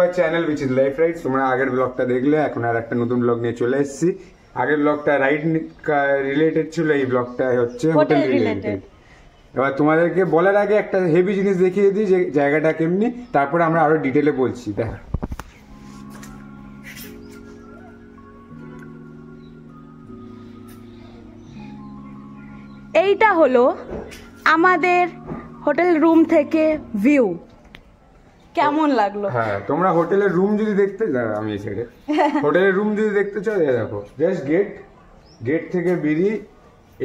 Our channel which is life rides. তোমরা আগের ব্লগটা দেখলে, এখন আর একটা নতুন ব্লগ নিয়ে চলে এসেছি। আগের ব্লগটা রাইড রিলেটেড ছিল, এই ব্লগটা হচ্ছে হোটেল রিলেটেড। এবার তোমাদেরকে বলার আগে একটা হেভি জিনিস দেখিয়ে দিই যে জায়গাটা কেমনি, তারপরে আমরা আরো ডিটেলে বলছি। দেখ, এইটা হলো আমাদের হোটেল রুম থেকে ভিউ। কেমন লাগলো? হ্যাঁ, তোমরা হোটেলের রুম যদি দেখতে চাও, আমি এই সাইডে হোটেলের রুম যদি দেখতে চাও, দেখো জাস্ট গেট থেকে বেরিয়ে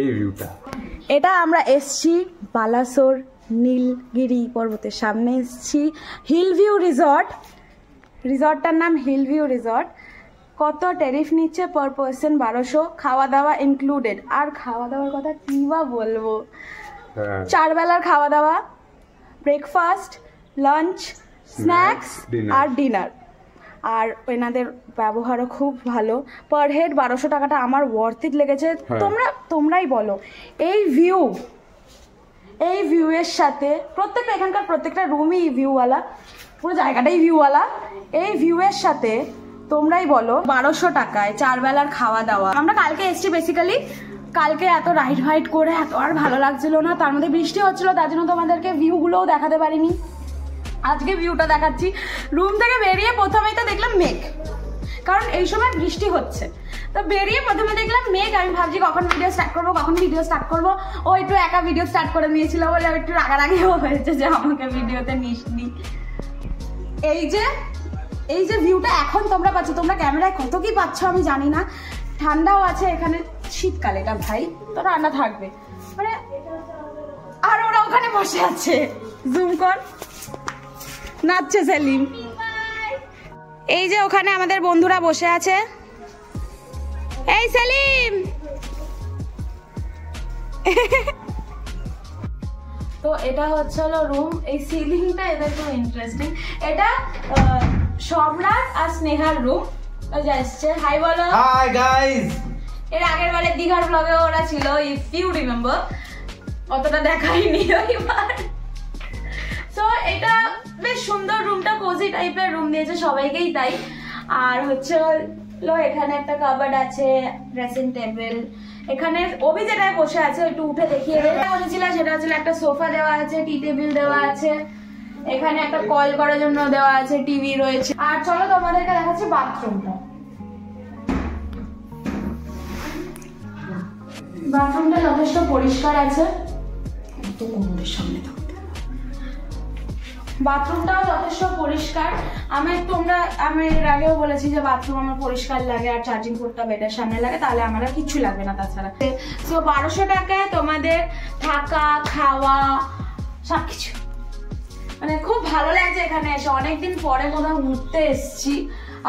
এই ভিউটা। এটা আমরা এসছি বালাসোর নীলগিরি পর্বতের সামনে এসছি হিল ভিউ রিসর্টটার নাম হিল ভিউ রিসর্ট। কত ট্যারিফ নিচ্ছে পার পার্সন 1200, খাওয়া দাওয়া ইনক্লুডেড। আর খাওয়া দাওয়ার কথা কি বা বলবো, 4 বেলার খাওয়া দাওয়া, ব্রেকফাস্ট, লাঞ্চ, স্ন্যাক্স আর ডিনার। আর এনাদের ব্যবহারও খুব ভালো। পার হেড 1200 টাকাটা আমার ওয়ার্থ ইট লেগেছে। তোমরাই বলো, এই ভিউয়ের সাথে এখানকার প্রত্যেকটা রুমই ভিউওয়ালা, পুরো জায়গাটাই ভিউওয়ালা। এই ভিউয়ের সাথে তোমরাই বলো 1200 টাকায় 4 বেলার খাওয়া দাওয়া। আমরা কালকে এসছি বেসিক্যালি, কালকে এত রাইড করে এত আর ভালো লাগছিল না, তার মধ্যে বৃষ্টি হচ্ছিল, তার জন্য তোমাদেরকে ভিউগুলোও দেখাতে পারিনি। আজকে ভিউটা দেখাচ্ছি। রুম থেকে বেরিয়ে প্রথমেই তো দেখলাম মেঘ, কারণ এই সময় বৃষ্টি হচ্ছে। তো বেরিয়ে প্রথমে দেখলাম মেঘ। আমি ভাবছি কখন ভিডিও স্টার্ট করবো। ও একটু একা ভিডিও স্টার্ট করে নিয়েছিল বলে একটু রাগারাগিও হয়েছে যে আমাকে ভিডিওতে নিসনি। এই যে ভিউটা এখন তোমরা পাচ্ছ, তোমরা ক্যামেরায় কত কি পাচ্ছ আমি জানি না। ঠান্ডাও আছে এখানে, শীতকাল এটা ভাই, তো ঠান্ডা থাকবে মানে। আর ওরা ওখানে বসে আছে, জুম কর, নাচছে সেলিম। এই যে ওখানে আমাদের বন্ধুরা বসে আছে। এই সেলিম, তো এটা হচ্ছে হলো রুম। এই সিলিংটা এদের খুব ইন্টারেস্টিং। এটা সম্রাট আর স্নেহার রুম। যাচ্ছে হাই বলো। Hi guys. এর আগের বারে দীঘার ব্লগে ওরা ছিল, ইফ ইউ রিমেম্বার। অতটা দেখাইনি ওইবার। তো এটা বেশ সুন্দর রুমটা, কোজি টাইপের রুম দিয়েছে সবাইকেই তাই। আর হচ্ছে এখানে একটা কাবার্ড আছে, ড্রেসিং টেবিল। এখানে অভি যেটায় বসে আছে একটু উঠে দেখিয়ে দেয়। বলেছিল সেটা হচ্ছে একটা সোফা দেওয়া আছে, টি টেবিল দেওয়া আছে, এখানে একটা কল করার জন্য দেওয়া আছে, টিভি রয়েছে। আর চলো তোমাদেরকে দেখাচ্ছি বাথরুমটা। বাথরুমটা যথেষ্ট পরিষ্কার আছে। বাথরুমটাও যথেষ্ট পরিষ্কার। আমি এর আগেও বলেছি যে বাথরুম আমার পরিষ্কার লাগে আর চার্জিং পোর্টটা বেডের সামনে লাগে, তাহলে আমার আর কিছু লাগবে না তাছাড়া। তো 1200 টাকায় তোমাদের থাকা, খাওয়া, সবকিছু মানে খুব ভালো লাগছে এখানে এসে। অনেকদিন পরে কোথাও ঘুরতে এসছি।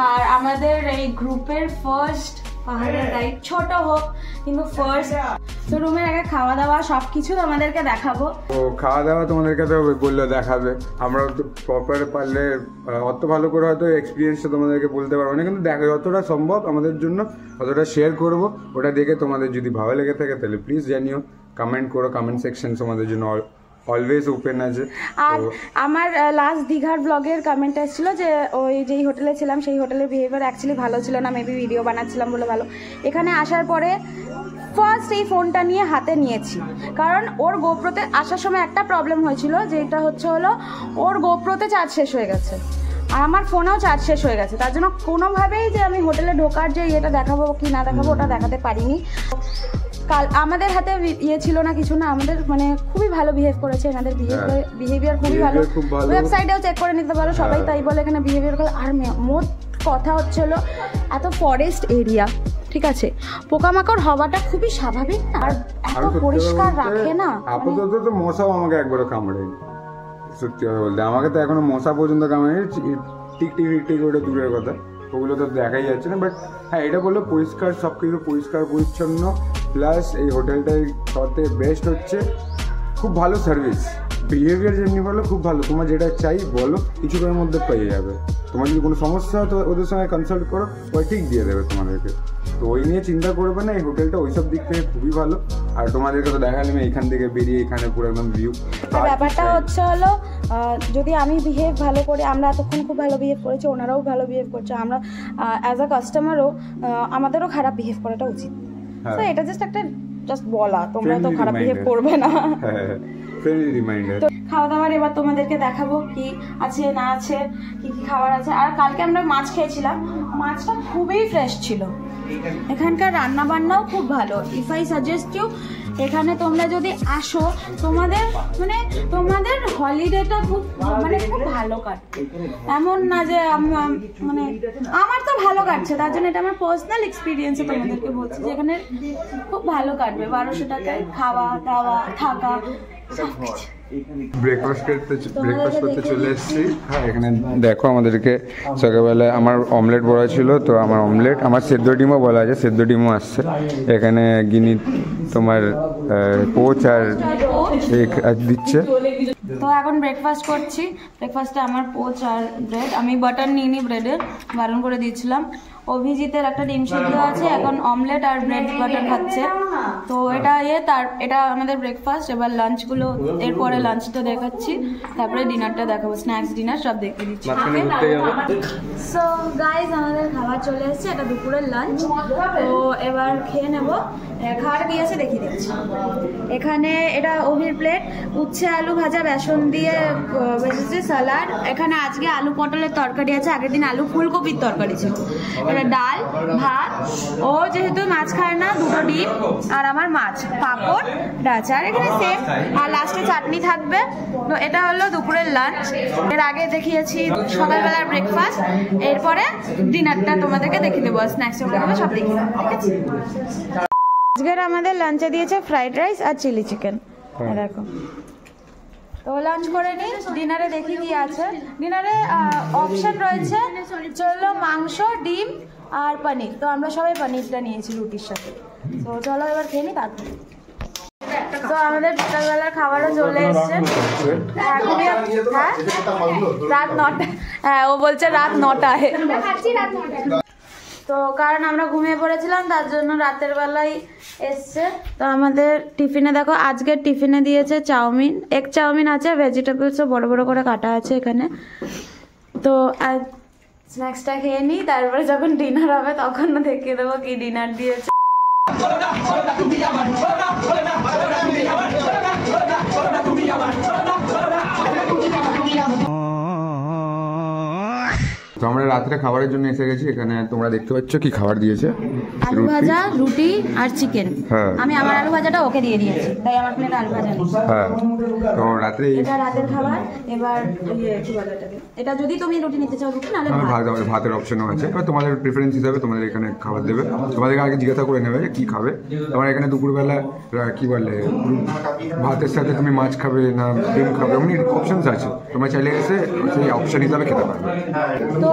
আর আমাদের এই গ্রুপের ফার্স্ট পাহাড়ের রাইড, ছোট হোক কিন্তু ফার্স্ট। তো রুমের আগে খাওয়া দাওয়া সবকিছু তোমাদেরকে দেখাবো। তো খাওয়া দাওয়া তোমাদেরকে তো বললে দেখাবে, আমরা তো প্রপার পারলে অত ভালো করে হয়তো এক্সপিরিয়েন্সটা তোমাদেরকে বলতে পারবো না, কিন্তু দেখো যতটা সম্ভব আমাদের জন্য ততটা শেয়ার করবো। ওটা দেখে তোমাদের যদি ভালো লেগে থাকে তাহলে প্লিজ জানিও, কমেন্ট করো। কমেন্ট সেকশন তোমাদের জন্য অলওয়েজ ওপেন আছে। আর আমার লাস্ট দীঘার ব্লগের কমেন্ট এসেছিল যে ওই যেই হোটেলে ছিলাম সেই হোটেলের বিহেভিয়ার অ্যাকচুয়ালি ভালো ছিল না, মেবি ভিডিও বানাচ্ছিলাম বলে ভালো। এখানে আসার পরে ফার্স্ট এই ফোনটা নিয়ে হাতে নিয়েছি, কারণ ওর গোপ্রোতে আসার সময় একটা প্রবলেম হয়েছিল, যেটা হচ্ছে হলো ওর গোপ্রোতে চার্জ শেষ হয়ে গেছে আর আমার ফোনেও চার্জ শেষ হয়ে গেছে। তার জন্য কোনোভাবেই যে আমি হোটেলে ঢোকার যে ইয়েটা দেখাবো কি না দেখাবো ওটা দেখাতে পারিনি। কাল আমাদের হাতে ইয়ে ছিল না, কিছু না, আমাদের মানে খুবই ভালো বিহেভ করেছে। এনাদের বিহেভিয়ার খুবই ভালো, ওয়েবসাইটেও চেক করে নিতে পারো, সবাই তাই বলে এখানে বিহেভিয়ার করে। আর মোট কথা হচ্ছে হলো এত ফরেস্ট এরিয়া, ঠিক আছে, পোকামাকড় হওয়াটা খুবই স্বাভাবিক না, আর এত পরিষ্কার রাখে না। আপাতত তো মশাও আমাকে একবারও কামড়েনি, সত্যি কথা বলতে। আমাকে তো এখনো মশা পর্যন্ত কামড়েনি, টিক ওটা দূরের কথা, ওগুলো তো দেখাই যাচ্ছে না। বাট হ্যাঁ, এটা বললো পরিষ্কার, সব কিছু পরিষ্কার পরিচ্ছন্ন। প্লাস এই হোটেলটাই সবথেকে বেস্ট হচ্ছে খুব ভালো সার্ভিস, বিহেভিয়ার যেমনি বলো খুব ভালো। তোমার যেটা চাই বলো, কিছুটার মধ্যে পেয়ে যাবে। তোমার যদি কোনো সমস্যা হয় তো ওদের সঙ্গে কনসাল্ট করো, ওই ঠিক দিয়ে দেবে তোমাদেরকে। তো ওই নিয়ে চিন্তা করবে না, এই হোটেলটা ওইসব দিক থেকে খুবই ভালো। আর তোমাদেরকে তো দেখালাম এইখান থেকে বেরিয়ে এখানে পুরো একদম ভিউ। ব্যাপারটা হচ্ছে হলো যদি আমি বিহেভ ভালো করে, আমরা এতক্ষণ খুব ভালো বিহেভ করেছি, ওনারাও ভালো বিহেভ করছে, আমরা অ্যাজ আ কাস্টমারও আমাদেরও খারাপ বিহেভ করাটা উচিত। তো এটা জাস্ট বলা, তোমরা তো খারাপ বিহেভ করবে না। Friendly reminder. তো খাওয়া দাওয়ার এবার তোমাদেরকে দেখাবো কি আছে না আছে, কি কি খাবার আছে। আর কালকে আমরা মাছ খেয়েছিলাম, মাছটা খুবই ফ্রেশ ছিল। এখানকার রান্না বান্নাও খুব ভালো। ইফ আই সাজেস্ট ইউ, এখানে তোমরা যদি আসো তোমাদের হলিডেটা খুব ভালো কাটবে। এমন না যে মানে আমার তো ভালো কাটছে, তার জন্য এটা আমার পার্সোনাল এক্সপিরিয়েন্সে তোমাদেরকে বলছি যে এখানে খুব ভালো কাটবে। 1200 টাকায় খাওয়া দাওয়া থাকা সবকিছু। ব্রেকফাস্ট করতে চলে এসেছি। হ্যাঁ, এখানে দেখো আমাদেরকে সকালবেলায় আমার অমলেট বলা ছিল, তো আমার অমলেট, আমার সেদ্ধ ডিমও বলা আছে, সেদ্ধ ডিমও আসছে। এখানে গিনি তোমার পোচ আর এগ দিচ্ছে। তো এখন ব্রেকফাস্ট করছি। ব্রেকফাস্টে আমার পোচ আর ব্রেড, আমি বাটার নিইনি ব্রেডের, বারণ করে দিয়েছিলাম। অভিজিতের একটা ডিম সিদ্ধ আছে, এখন অমলেট আর ব্রেড বাটার খাচ্ছে। তো এটা আমাদের ব্রেকফাস্ট। এবার লাঞ্চগুলো, এরপরে লাঞ্চটা দেখাচ্ছি, তারপরে ডিনারটা দেখাবো, স্ন্যাক্স ডিনার সব দেখিয়ে দিচ্ছি। সো গাইজ, আমাদের খাবার চলে এসেছে, এটা দুপুরের লাঞ্চ। তো এবার খেয়ে নেবো। খাবার কি আছে দেখিয়ে দিচ্ছি। এখানে এটা অভির প্লেট, উচ্ছে আলু ভাজা বেসন দিয়ে বেসেছে, স্যালাড। এখানে আজকে আলু পটলের তরকারি আছে, আগের দিন আলু ফুলকপির তরকারি ছিল। এটা ডাল ভাত, ও যেহেতু মাছ খায় না, 2টো ডিম আর আমার মাছ, পাঁপড় এটা আছে। আর এখানে সেম, আর লাস্টে চাটনি থাকবে। তো এটা হলো দুপুরের লাঞ্চ। এর আগে দেখিয়েছি সকালবেলার ব্রেকফাস্ট, এরপরে ডিনারটা তোমাদেরকে দেখিয়ে দেবো, স্ন্যাক্স দেখাবো, সব দেখিয়ে দেবো, ঠিক আছে। আজকের আমাদের লাঞ্চে দিয়েছে ফ্রাইড রাইস আর চিলি চিকেন, এরকম। তো লাঞ্চ করে নিই, ডিনারে দেখি কি আছে। ডিনারে অপশন রয়েছে চলো মাংস, ডিম আর পনির। তো আমরা সবাই পনিরটা নিয়েছি রুটির সাথে। তো চলো এবার খেয়ে নিই তারপরে। তো আমাদের বিকালবেলার খাবারও চলে এসছে। রাত 9টা, হ্যাঁ ও বলছে রাত 9টায়। তো কারণ আমরা ঘুমিয়ে পড়েছিলাম, তার জন্য রাতের বেলায় এসছে। তো আমাদের টিফিনে দেখো, আজকের টিফিনে দিয়েছে চাউমিন, এগ চাউমিন আছে, ভেজিটেবলসও বড় বড় করে কাটা আছে এখানে। তো আজ স্ন্যাক্সটা খেয়ে নিই, তারপরে যখন ডিনার হবে তখন দেখিয়ে দেবো কি ডিনার দিয়েছে। তো আমরা রাত্রে খাবারের জন্য এসে গেছি। এখানে তোমরা দেখতে পাচ্ছ কি খাবার দিয়েছে, আলু ভাজা, রুটি আর চিকেন। হ্যাঁ, আমি আমার আলু ভাজাটা ওকে দিয়ে দিয়েছি, তাই আমার প্লেট আলু ভাজা নেই। হ্যাঁ, তো রাত্রে এটা রাতের খাবার। এবার কি বলে এটাকে, এটা যদি তুমি রুটি নিতে চাও রুটি, নাহলে ভাতের অপশনও আছে। এবার তোমাদের প্রেফারেন্স হিসাবে তোমাদের এখানে খাবার দেবে। তোমাদেরকে আগে জিজ্ঞাসা করে নেবে যে কী খাবে। তোমার এখানে দুপুরবেলা কি বলে ভাতের সাথে তুমি মাছ খাবে না ডিম খাবে, এমনি অপশনস আছে, তোমরা চাইলে এসে সেই অপশন হিসাবে খেতে পারবে। তো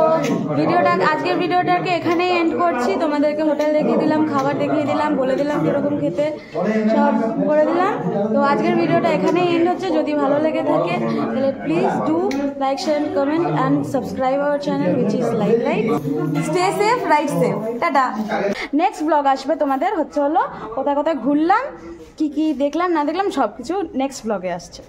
আজকের ভিডিওটাকে এখানেই এন্ড করছি। তোমাদেরকে হোটেল দেখিয়ে দিলাম, খাবার দেখিয়ে দিলাম, বলে দিলাম কিরকম খেতে, সব করে দিলাম। তো আজকের ভিডিওটা এখানেই এন্ড হচ্ছে। যদি ভালো লেগে থাকে তাহলে please do like, share, comment and subscribe our channel which is live right. Stay safe, right safe, tata. Next blog আসবে তোমাদের হলো কোথায় কোথায় ঘুরলাম, কি কি দেখলাম না দেখলাম, সব কিছু নেক্সট ব্লগে আসছে।